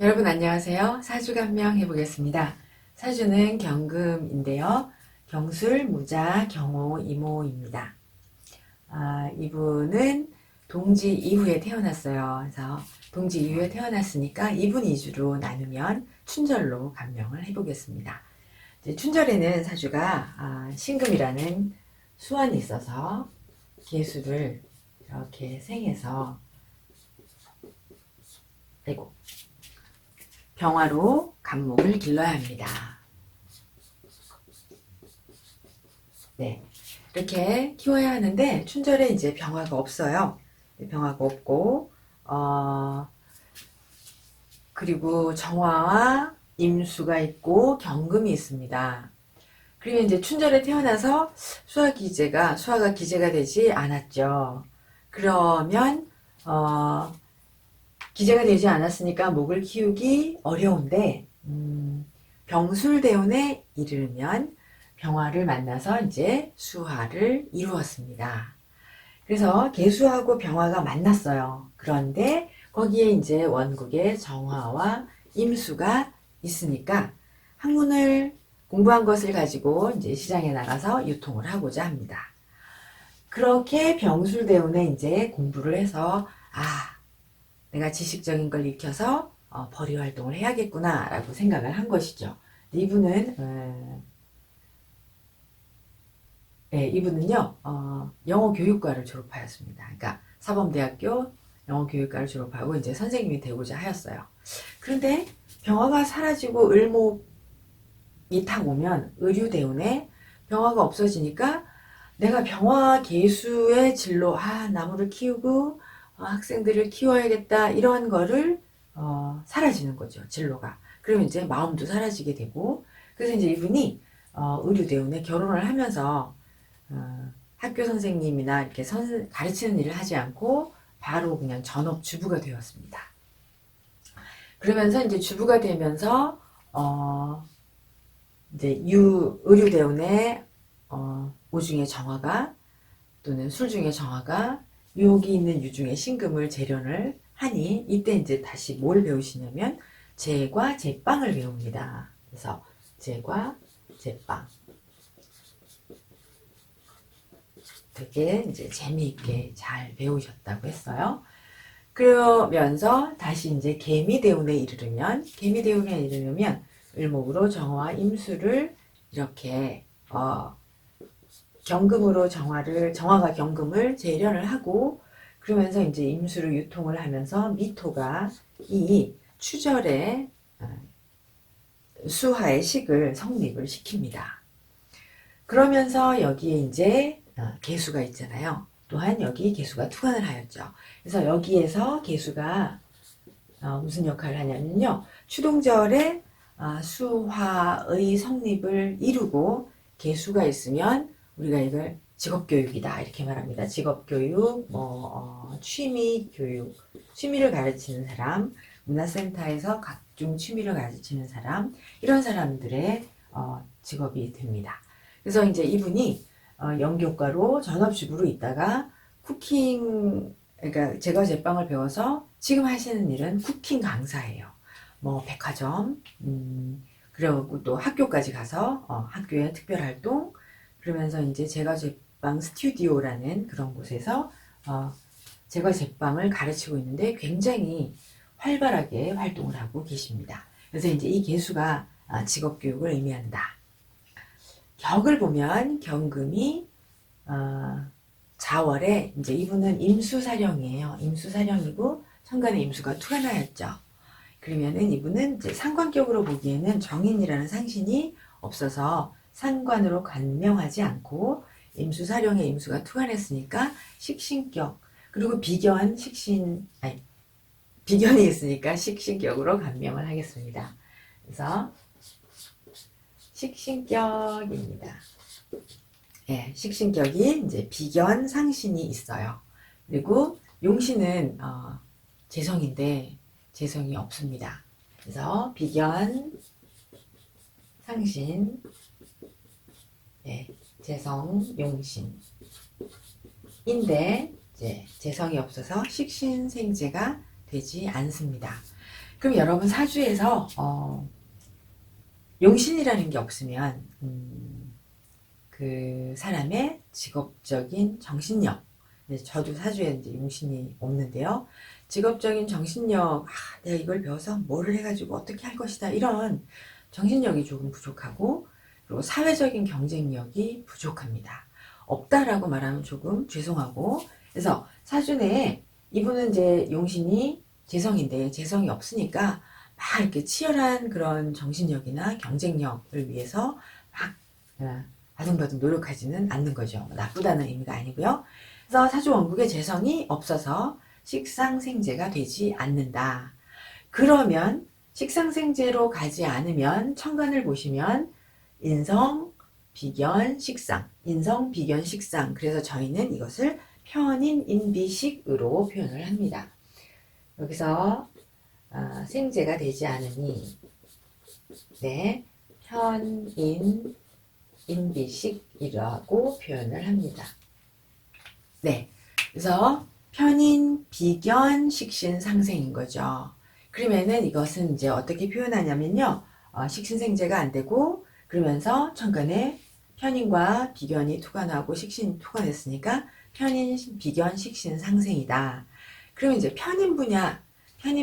여러분 안녕하세요. 사주간명 해보겠습니다. 사주는 경금인데요. 경술, 무자, 경호, 이모입니다. 이분은 동지 이후에 태어났어요. 그래서 동지 이후에 태어났으니까 이분 위주로 나누면 춘절로 간명을 해보겠습니다. 이제 춘절에는 사주가 신금이라는 수완이 있어서 개수를 이렇게 생해서 빼고 병화로 간목을 길러야 합니다. 네, 이렇게 키워야 하는데 춘절에 이제 병화가 없어요. 병화가 없고 그리고 정화와 임수가 있고 경금이 있습니다. 그리고 이제 춘절에 태어나서 수화가 기재가 되지 않았죠. 그러면 기재가 되지 않았으니까 목을 키우기 어려운데 병술대운에 이르면 병화를 만나서 이제 수화를 이루었습니다. 그래서 개수하고 병화가 만났어요. 그런데 거기에 이제 원국의 정화와 임수가 있으니까 학문을 공부한 것을 가지고 이제 시장에 나가서 유통을 하고자 합니다. 그렇게 병술대운에 이제 공부를 해서 내가 지식적인 걸 익혀서 벌이 활동을 해야겠구나 라고 생각을 한 것이죠. 이분은요 영어 교육과를 졸업하였습니다. 그러니까 사범대학교 영어 교육과를 졸업하고 이제 선생님이 되고자 하였어요. 그런데 병화가 사라지고 을목이 탁 오면 의류대운에 병화가 없어지니까 내가 병화 개수의 진로 나무를 키우고 학생들을 키워야겠다 이런 거를 사라지는 거죠. 진로가. 그러면 이제 마음도 사라지게 되고 그래서 이제 이분이 의류대운에 결혼을 하면서 학교 선생님이나 이렇게 가르치는 일을 하지 않고 바로 그냥 전업주부가 되었습니다. 그러면서 이제 주부가 되면서 이제 의류대운에 오중의 정화가 또는 술중의 정화가 유혹이 있는 유중의 신금을 재련을 하니 이때 이제 다시 뭘 배우시냐면 재과 제빵을 배웁니다. 그래서 재과 제빵 되게 이제 재미있게 잘 배우셨다고 했어요. 그러면서 다시 이제 개미대운에 이르려면 을목으로 정화 임수를 이렇게 경금으로 정화가 경금을 재련을 하고 그러면서 이제 임수를 유통을 하면서 미토가 이 추절의 수화의 식을 성립을 시킵니다. 그러면서 여기에 이제 개수가 있잖아요. 또한 여기 개수가 투관을 하였죠. 그래서 여기에서 개수가 무슨 역할을 하냐면요. 추동절에 수화의 성립을 이루고 개수가 있으면 우리가 이걸 직업교육이다 이렇게 말합니다. 직업교육, 취미교육, 취미를 가르치는 사람, 문화센터에서 각종 취미를 가르치는 사람 이런 사람들의 직업이 됩니다. 그래서 이제 이분이 영교과로 전업주부로 있다가 그러니까 제과 제빵을 배워서 지금 하시는 일은 쿠킹 강사예요. 뭐 백화점, 그리고 또 학교까지 가서 학교의 특별활동, 그러면서 이제 제과 제빵 스튜디오라는 그런 곳에서 제과 제빵을 가르치고 있는데 굉장히 활발하게 활동을 하고 계십니다. 그래서 이제 이 개수가 직업교육을 의미한다. 격을 보면 경금이 자월에 이제 이분은 임수사령이에요. 임수사령이고 천간에 임수가 투간하였죠. 그러면은 이분은 이제 상관격으로 보기에는 정인이라는 상신이 없어서 상관으로 간명하지 않고 임수사령에 임수가 투간했으니까 식신격 그리고 비견이 있으니까 식신격으로 간명을 하겠습니다. 그래서 식신격입니다. 예, 식신격이 이제 비견 상신이 있어요. 그리고 용신은 재성인데 재성이 없습니다. 그래서 비견 상신, 예, 재성 용신인데 이제 재성이 없어서 식신생재가 되지 않습니다. 그럼 여러분 사주에서 용신이라는 게 없으면 그 사람의 직업적인 정신력, 저도 사주에 이제 용신이 없는데요. 직업적인 정신력, 내가 이걸 배워서 뭐를 해가지고 어떻게 할 것이다, 이런 정신력이 조금 부족하고, 그리고 사회적인 경쟁력이 부족합니다. 없다라고 말하면 조금 죄송하고, 그래서 사주 내에 이분은 이제 용신이 재성인데 재성이 없으니까 막 이렇게 치열한 그런 정신력이나 경쟁력을 위해서 막 바둥바둥 노력하지는 않는 거죠. 나쁘다는 의미가 아니고요. 그래서 사주 원국에 재성이 없어서 식상생재가 되지 않는다. 그러면 식상생재로 가지 않으면 천간을 보시면 인성, 비견, 식상, 인성, 비견, 식상. 그래서 저희는 이것을 편인인비식으로 표현을 합니다. 여기서 생재가 되지 않으니 네, 편인인비식이라고 표현을 합니다. 네, 그래서 편인, 비견, 식신, 상생인 거죠. 그러면은 이것은 이제 어떻게 표현하냐면요. 식신생재가 안 되고 그러면서 천간에 편인과 비견이 투관하고 식신이 투관했으니까 편인, 비견, 식신, 상생이다. 그러면 이제 편인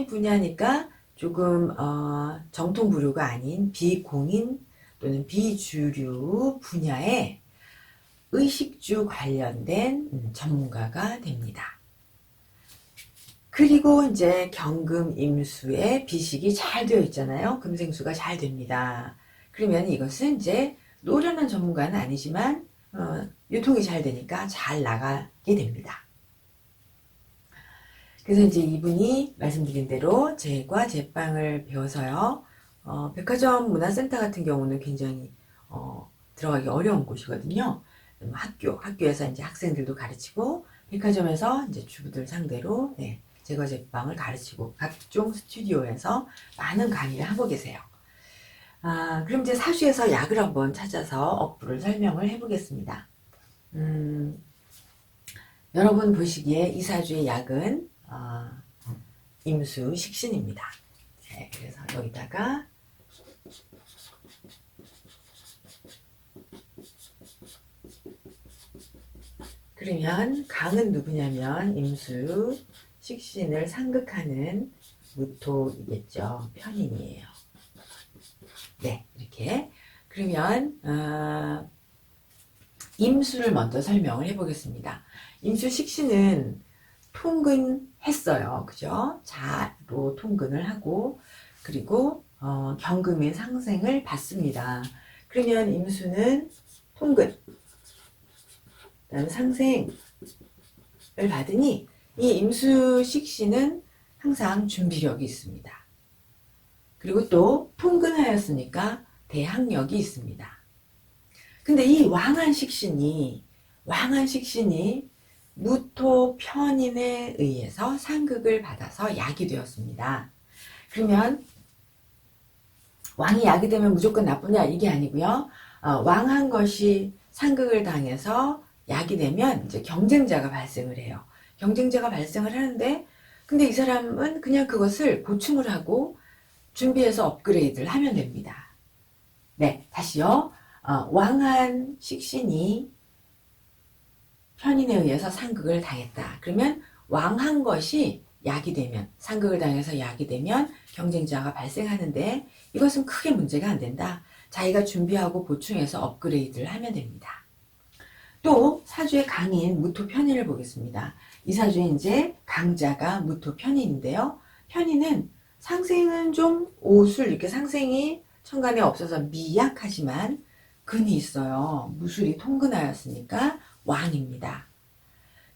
분야니까 조금 정통 부류가 아닌 비공인 또는 비주류 분야에 의식주 관련된 전문가가 됩니다. 그리고 이제 경금 임수에 비식이 잘 되어 있잖아요. 금생수가 잘 됩니다. 그러면 이것은 이제 노련한 전문가는 아니지만 유통이 잘 되니까 잘 나가게 됩니다. 그래서 이제 이분이 말씀드린 대로 제과 제빵을 배워서요. 백화점 문화센터 같은 경우는 굉장히 들어가기 어려운 곳이거든요. 학교에서 이제 학생들도 가르치고 백화점에서 이제 주부들 상대로 제과 제빵을 가르치고 각종 스튜디오에서 많은 강의를 하고 계세요. 그럼 이제 사주에서 약을 한번 찾아서 업부를 설명을 해보겠습니다. 여러분 보시기에 이 사주의 약은 임수 식신입니다. 네, 그래서 여기다가 그러면 강은 누구냐면 임수 식신을 상극하는 무토이겠죠. 편인이에요. 네, 이렇게. 그러면 임수를 먼저 설명을 해보겠습니다. 임수 식신은 통근했어요. 그죠? 자로 통근을 하고 그리고 경금의 상생을 받습니다. 그러면 임수는 통근, 그다음 상생을 받으니 이 임수 식신은 항상 준비력이 있습니다. 그리고 또 통근하였으니까 대항력이 있습니다. 근데 이 왕한 식신이 무토 편인에 의해서 상극을 받아서 약이 되었습니다. 그러면 왕이 약이 되면 무조건 나쁘냐 이게 아니고요. 왕한 것이 상극을 당해서 약이 되면 이제 경쟁자가 발생을 해요. 경쟁자가 발생을 하는데 근데 이 사람은 그냥 그것을 보충을 하고 준비해서 업그레이드를 하면 됩니다. 네, 다시요. 왕한 식신이 편인에 의해서 상극을 당했다. 그러면 왕한 것이 약이 되면, 상극을 당해서 약이 되면 경쟁자가 발생하는데 이것은 크게 문제가 안 된다. 자기가 준비하고 보충해서 업그레이드를 하면 됩니다. 또 사주의 강인 무토 편인을 보겠습니다. 이 사주에 이제 강자가 무토 편인인데요. 편인은 상생은 좀 오술 이렇게 상생이 천간에 없어서 미약하지만 근이 있어요. 무술이 통근하였으니까 왕입니다.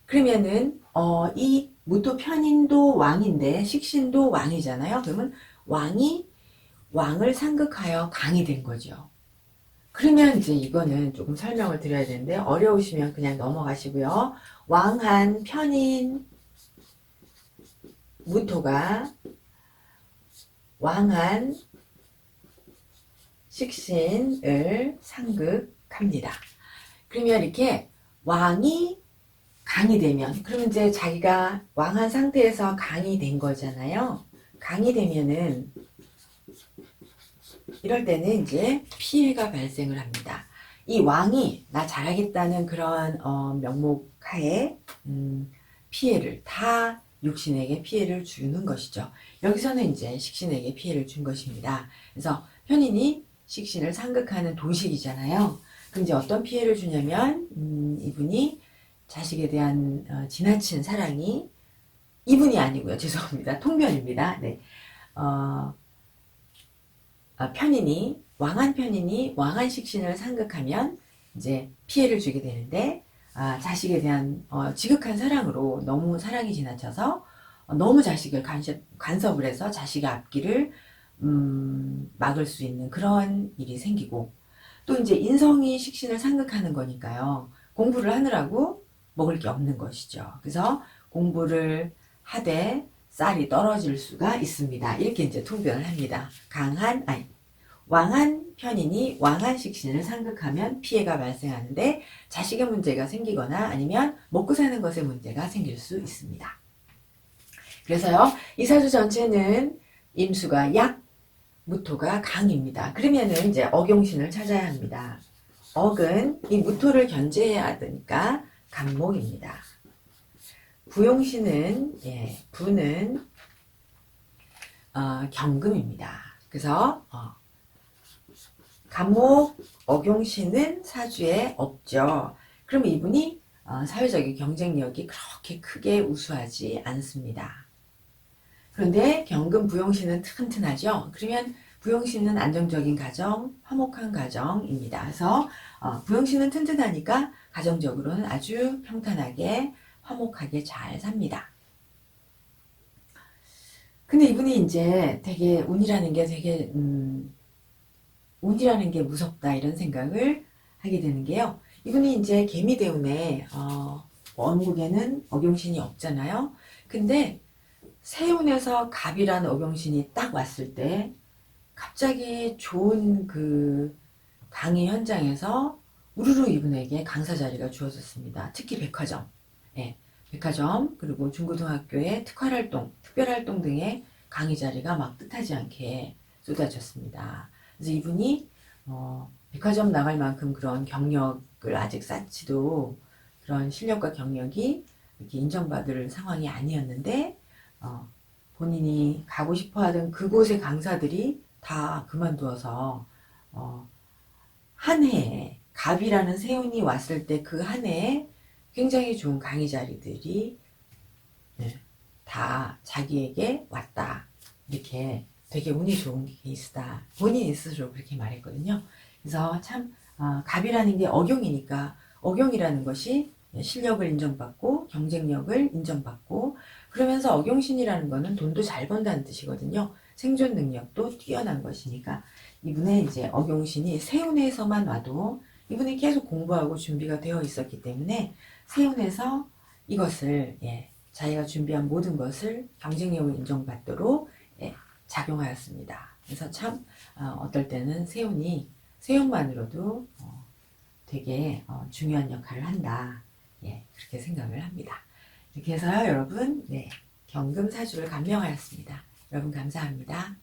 그러면은 이 무토 편인도 왕인데 식신도 왕이잖아요. 그러면 왕을 상극하여 강이 된 거죠. 그러면 이제 이거는 조금 설명을 드려야 되는데 어려우시면 그냥 넘어가시고요. 왕한 편인 무토가 왕한 식신을 상극합니다. 그러면 이렇게 왕이 강이 되면 그러면 이제 자기가 왕한 상태에서 강이 된 거잖아요. 강이 되면은 이럴 때는 이제 피해가 발생을 합니다. 이 왕이 나 잘하겠다는 그런 명목 하에 피해를 다 육신에게 피해를 주는 것이죠. 여기서는 이제 식신에게 피해를 준 것입니다. 그래서 편인이 식신을 상극하는 도식이잖아요. 그럼 이제 어떤 피해를 주냐면 이분이 자식에 대한 지나친 사랑이 이분이 아니고요. 죄송합니다. 통변입니다. 네. 편인이 왕한 편인이 왕한 식신을 상극하면 이제 피해를 주게 되는데 자식에 대한 지극한 사랑으로 너무 사랑이 지나쳐서 너무 자식을 간섭을 해서 자식의 앞길을 막을 수 있는 그런 일이 생기고 또 이제 인성이 식신을 상극하는 거니까요. 공부를 하느라고 먹을 게 없는 것이죠. 그래서 공부를 하되 쌀이 떨어질 수가 있습니다. 이렇게 이제 통변을 합니다. 왕한 편인이 왕한 식신을 상극하면 피해가 발생하는데 자식의 문제가 생기거나 아니면 먹고 사는 것에 문제가 생길 수 있습니다. 그래서요, 이 사주 전체는 임수가 약, 무토가 강입니다. 그러면은 이제 억용신을 찾아야 합니다. 억은 이 무토를 견제해야 되니까 간목입니다. 부용신은 부는 경금입니다. 그래서 간목 억용신은 사주에 없죠. 그럼 이분이 사회적인 경쟁력이 그렇게 크게 우수하지 않습니다. 그런데 경금 부용신은 튼튼하죠. 그러면 부용신은 안정적인 가정, 화목한 가정입니다. 그래서 부용신은 튼튼하니까 가정적으로는 아주 평탄하게 화목하게 잘 삽니다. 근데 이분이 이제 되게 운이라는 게 무섭다 이런 생각을 하게 되는 게요. 이분이 이제 개미대운에 원국에는 억용신이 없잖아요. 근데 세운에서 갑이라는 억용신이 딱 왔을 때 갑자기 좋은 그 강의 현장에서 우르르 이분에게 강사 자리가 주어졌습니다. 특히 백화점, 백화점 그리고 중고등학교의 특별활동 등의 강의 자리가 막 뜻하지 않게 쏟아졌습니다. 그래서 이분이 백화점 나갈 만큼 그런 경력을 아직 쌓지도 그런 실력과 경력이 이렇게 인정받을 상황이 아니었는데 본인이 가고 싶어하던 그곳의 강사들이 다 그만두어서 한 해에 갑이라는 세운이 왔을 때 그 한 해에 굉장히 좋은 강의 자리들이 다 자기에게 왔다. 이렇게 되게 운이 좋은 케이스다. 본인이 스스로 그렇게 말했거든요. 그래서 참 갑이라는 게 억용이니까 억용이라는 것이 실력을 인정받고 경쟁력을 인정받고 그러면서 억용신이라는 거는 돈도 잘 번다는 뜻이거든요. 생존 능력도 뛰어난 것이니까 이분의 이제 억용신이 세운에서만 와도 이분이 계속 공부하고 준비가 되어 있었기 때문에 세운에서 이것을 자기가 준비한 모든 것을 경쟁력을 인정받도록 작용하였습니다. 그래서 참 어떨 때는 세운만으로도 되게 중요한 역할을 한다. 그렇게 생각을 합니다. 이렇게 해서요, 여러분, 경금사주를 감명하였습니다. 여러분 감사합니다.